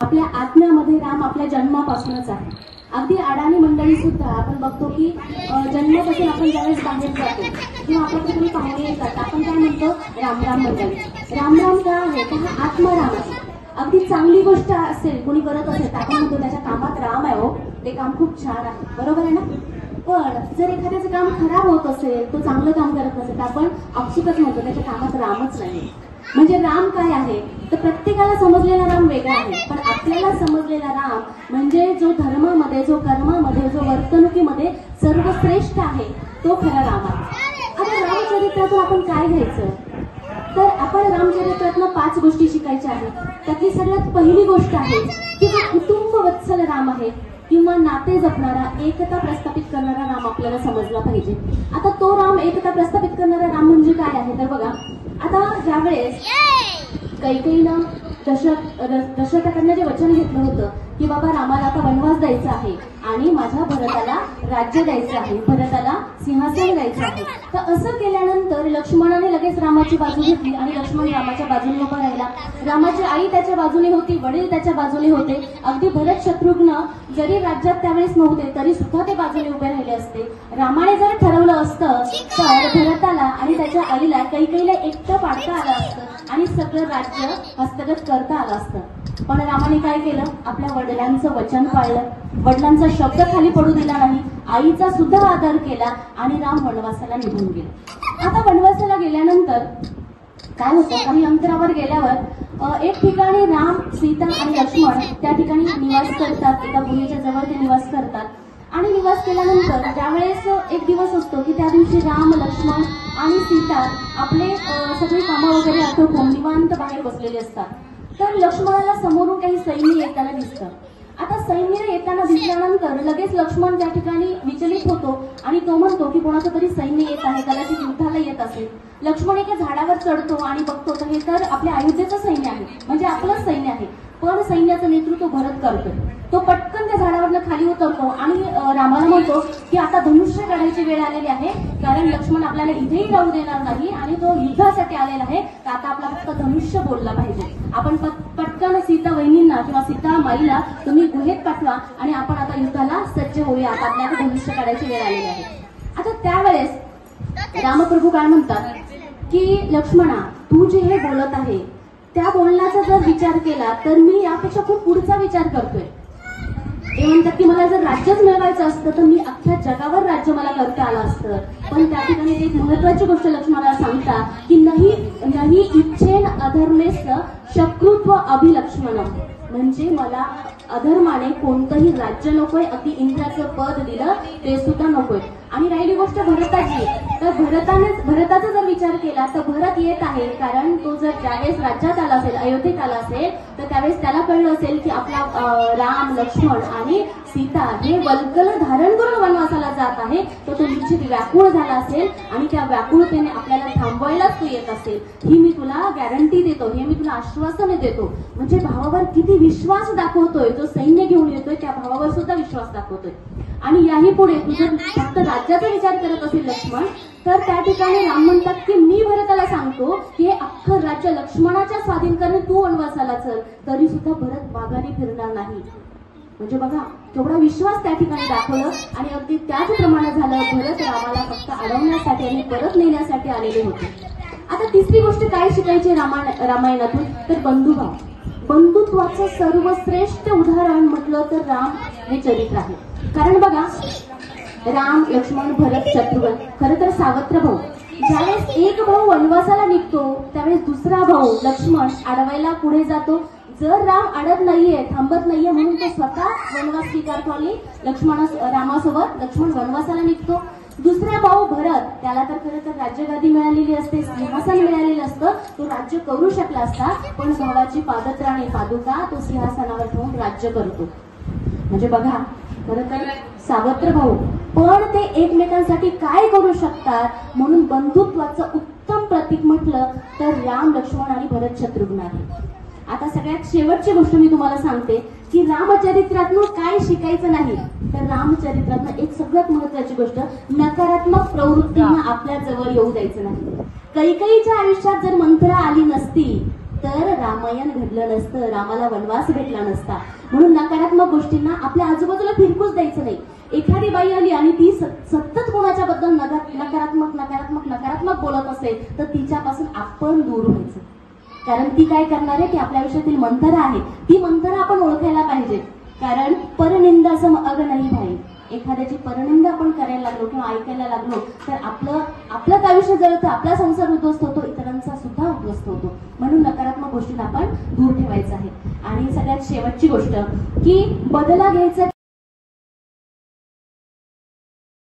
आपल्या आत्म्यामध्ये राम आपल्या जन्मापासूनच आहे. अगदी अडाणी मंडळी सुद्धा आपण बघतो की जन्मापासून आपण ज्यावेळेस बाहेर जातो किंवा आपल्याकडे कोणी पाहुणे येतात आपण काय म्हणतो, राम राम मंडळी. राम राम का आहे तर हा आत्मराम आहे. अगदी चांगली गोष्ट असेल कोणी करत असेल तर आपण म्हणतो त्याच्या कामात राम आहे, हो ते काम खूप छान आहे, बरोबर आहे ना. पण जर एखाद्याचं काम खराब होत असेल, तो चांगलं काम करत नसेल तर आपण अपसुकच म्हणतो त्याच्या कामात रामच नाही. म्हणजे राम काय आहे तर प्रत्येकाला समजलेला राम वेगळा आहे, पण आपल्याला समजलेला राम म्हणजे जो धर्मामध्ये, जो कर्मामध्ये, जो वर्तणुकीमध्ये सर्वश्रेष्ठ आहे तो खरा राम आहे. आता रामचरित्रातून आपण काय घ्यायचं तर आपण रामचरित्रातनं 5 गोष्टी शिकायच्या आहेत. त्यातली सगळ्यात पहिली गोष्ट आहे की जो कुटुंब वत्सल राम आहे किंवा नाते जपणारा, एकता प्रस्थापित करणारा राम आपल्याला समजला पाहिजे. आता तो राम, एकता प्रस्थापित करणारा राम म्हणजे काय आहे तर बघा, आता ज्यावेळेस कैकेयीनं दशरथाकडनं जे वचन घेतलं होतं की बाबा रामाला आता वनवास द्यायचा आहे आणि माझ्या भरताला राज्य द्यायचं आहे, भरताला सिंहासन द्यायचं आहे, तर असं केल्यानंतर लक्ष्मणाने लगेच रामाची बाजू घेतली आणि लक्ष्मण रामाच्या बाजूने उभा राहिला. रामाची आई त्याच्या बाजूने होती, वडील त्याच्या बाजूने होते. अगदी भरत शत्रुघ्न जरी राज्यात त्यावेळेस नव्हते तरी सुद्धा ते बाजूने उभे राहिले असते. रामाने जर ठरवलं असतं तर भरताला आणि त्याच्या आईला कैकेयीला एकटं पाडता आलं असतं आणि सगळं राज्य हस्तगत करता आलं असतं. पण रामाने काय केलं, आपल्या वडिलांचं वचन पाळलं, वडिलांचा शब्द खाली पडू दिला नाही, आईचा सुद्धा आदर केला आणि राम वनवासाला निघून गेले. आता वनवासाला गेल्यानंतर काय होतं, काही अंतरावर गेल्यावर एक ठिकाणी राम, सीता आणि लक्ष्मण त्या ठिकाणी निवास करतात. एका गुहेच्या जवळ ते निवास करतात आणि निवास केल्यानंतर ज्यावेळेस एक दिवस असतो की त्या दिवशी राम, लक्ष्मण आणि सीता आपले सगळी कामं वगैरे आटोपून निवांत बाहेर बसलेले असतात. तर लक्ष्मणाला समोरून काही सैन्य येताना दिसतं. आता सैन्य येताना दिसल्यानंतर लगेच लक्ष्मण त्या ठिकाणी विचलित होतो आणि तो म्हणतो की कोणाचं तरी सैन्य येत आहे, कदाचित युद्धाला येत असेल. लक्ष्मण एका झाडावर चढतो आणि बघतो तर हे तर आपल्या अयोध्येचं सैन्य आहे, म्हणजे आपलंच सैन्य आहे. पण सैन्याचं नेतृत्व भरत करतोय. तो पटकन त्या झाडावरनं खाली उतरतो आणि रामाला म्हणतो की आता धनुष्य काढायची वेळ आलेली आहे, कारण लक्ष्मण आपल्याला इथेही राहू देणार नाही आणि तो युद्धासाठी आलेला आहे, तर आता आपला फक्त धनुष्य बोलला पाहिजे. आपण पटकन सीता वहिनींना किंवा सीता माईला तुम्ही गुहेत पाठवा आणि आपण आता युद्धाला सज्ज होऊया, आता आपल्याला धनुष्य काढायची वेळ आलेली आहे. आता त्यावेळेस रामप्रभू काय म्हणतात की लक्ष्मणा, तू जे हे बोलत आहे त्या बोलण्याचा जर विचार केला तर मी यापेक्षा खूप पुढचा विचार करतोय. ते म्हणतात की मला जर राज्यच मिळवायचं असतं तर मी अख्ख्या जगावर राज्य मला करता आलं असतं. पण त्या ठिकाणी एक महत्वाची गोष्ट लक्ष्मणाला सांगता की नाही इच्छेन अधर्मेस शत्रुत्व अभिलक्ष्मण, म्हणजे मला अधर्माने कोणतंही राज्य नकोय, अगदी इंद्राचं पद दिलं ते सुद्धा नकोय. आणि राहिली गोष्ट भरताची, तर भरताचा जर विचार केला तर भरत येत आहे, कारण तो जर ज्यावेळेस राज्यात आला असेल, अयोध्येत आला असेल, तर त्यावेळेस त्याला कळलं असेल की आपला राम, लक्ष्मण आणि सीता हे वल्कल धारण करून वनवासाला जात आहे, तर तो निश्चित व्याकुळ झाला असेल आणि त्या व्याकुळतेने आपल्याला थांबवायलाच तो येत असेल. ही मी तुला गॅरंटी देतो, हे मी तुला आश्वासन देतो. म्हणजे भावावर किती विश्वास दाखवतोय, जो सैन्य घेऊन येतोय त्या भावावर सुद्धा विश्वास दाखवतोय. आणि याही पुढे तू जर फक्त राज्याचा विचार करत असेल लक्ष्मण, तर त्या ठिकाणी राम म्हणतात की मी भरताला सांगतो की हे अख्खं राज्य लक्ष्मणाच्या स्वाधीन करणे, तू वनवासाला चल, तरी सुद्धा भरत माघारी फिरणार नाही. म्हणजे बघा केवढा विश्वास त्या ठिकाणी दाखवलं आणि अगदी त्याचप्रमाणे झालं. भरत रामाला फक्त अडवण्यासाठी आणि परत नेण्यासाठी आलेले होते. आता तिसरी गोष्ट काय शिकायची रामायणातून तर बंधुभाव. बंधुत्वाचं सर्वश्रेष्ठ उदाहरण म्हटलं तर राम हे चरित्र आहे. कारण बघा राम, लक्ष्मण, भरत, शत्रुघ्न खरं तर सावत्र भाऊ. ज्यावेळेस एक भाऊ वनवासाला निघतो त्यावेळेस दुसरा भाऊ लक्ष्मण अडवायला पुढे जातो. जर राम अडत नाहीये, थांबत नाहीये म्हणून तो स्वतः वनवास स्वीकारतो आणि रामासोबत लक्ष्मण वनवासाला निघतो. दुसरा भाऊ भरत, त्याला तर खरं तर राज्यगादी मिळालेली असते, सिंहासन मिळालेलं असतं, तो राज्य करू शकला असता, पण भावाची पादत्राणे पादुका तो सिंहासनावर ठेवून राज्य करतो. म्हणजे बघा खरं तर सावत्र भाऊ, पण ते एकमेकांसाठी काय करू शकतात म्हणून बंधुत्वाचं उत्तम प्रतीक म्हटलं तर राम, लक्ष्मण आणि भरत, शत्रुघ्न आहे. आता सगळ्यात शेवटची गोष्ट मी तुम्हाला सांगते की रामचरित्रातून काय शिकायचं नाही तर रामचरित्रातून एक सगळ्यात महत्वाची गोष्ट, नकारात्मक प्रवृत्तींना आपल्या जवळ येऊ द्यायचं नाही. कैकेयीच्या आयुष्यात जर मंथरा आली नसती तर रामायण घडलं नसतं, रामाला वनवास भेटला नसता. म्हणून नकारात्मक गोष्टींना आपल्या आजूबाजूला फिरकूच द्यायचं नाही. एखादी बाई आली आणि ती सतत कोणाच्या बद्दल नकारात्मक नकारात्मक नकारात्मक बोलत असेल तर तिच्यापासून आपण दूर व्हायचं. कारण ती काय करणार आहे, की आपल्या आयुष्यातील मंथरा आहे, ती मंथरा आपण ओळखायला पाहिजे. कारण परनिंदा सम अग नाही भाई. एखाद्याची परनिंदा आपण करायला लागलो किंवा ऐकायला लागलो तर आपलंच आयुष्य जळतं, आपला संसार उद्ध्वस्त होतो, इतरांचा सुद्धा उद्ध्वस्त होतो. म्हणून नकारात्मक गोष्टींना आपण दूर ठेवायचं आहे. आणि सगळ्यात शेवटची गोष्ट की बदला घ्यायचा